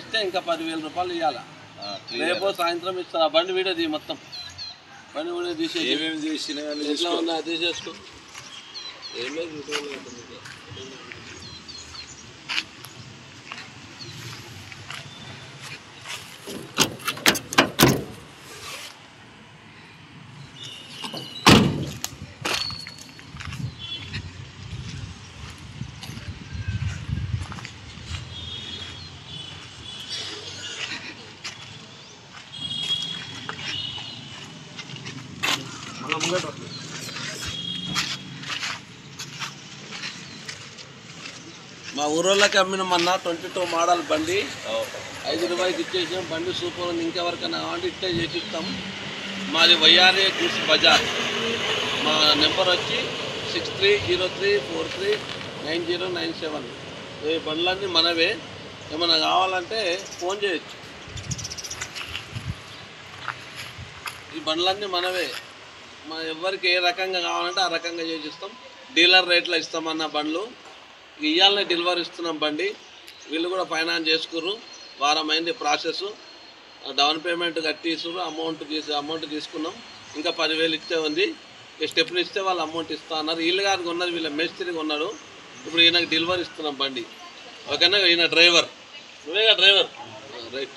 ఇస్తే ఇంకా 10,000 రూపాయలు ఇవ్వాలా. రేపు సాయంత్రం ఇస్తారు. ఆ బండి వీడియో మొత్తం బండి వీడియో తీసేసి ఏమేమి చేసినా ఎట్లా ఉన్నా తీసేసుకో. ఏమేమి మా ఊరోళ్ళకి అమ్మిన మొన్న 22 మోడల్ బండి 5 రూపాయలకి ఇచ్చేసాం. బండి సూపర్ ఉంది. ఇంకెవరికైనా కావాలంటే ఇట్టే చేసి ఇస్తాం. మాది వైఆర్ఏ గుడ్స్ బజార్. మా నెంబర్ వచ్చి 6303439097. ఈ బండ్లన్నీ మనవే. ఏమైనా కావాలంటే ఫోన్ చేయొచ్చు. ఈ బండ్లన్నీ మనవే. మా ఎవరికి ఏ రకంగా కావాలంటే ఆ రకంగా చేసిస్తాం. డీలర్ రేట్లో ఇస్తామన్న బండ్లు ఇవాళనే డెలివరీ ఇస్తున్నాం. బండి వీళ్ళు కూడా ఫైనాన్స్ చేసుకుర్రు. వారమైంది ప్రాసెస్. డౌన్ పేమెంట్ కట్టేసారు. అమౌంట్ తీసుకున్నాం. ఇంకా 10,000 ఇచ్చే ఉంది. స్టెప్ని ఇస్తే వాళ్ళు అమౌంట్ ఇస్తా అన్నారు. వీళ్ళు గారికి ఉన్నది వీళ్ళ మేస్త్రికి ఉన్నాడు. ఇప్పుడు ఈయనకు డెలివరీ ఇస్తున్నాం బండి. ఓకేనా? ఈయన డ్రైవర్. నువ్వేగా డ్రైవర్. రైట్.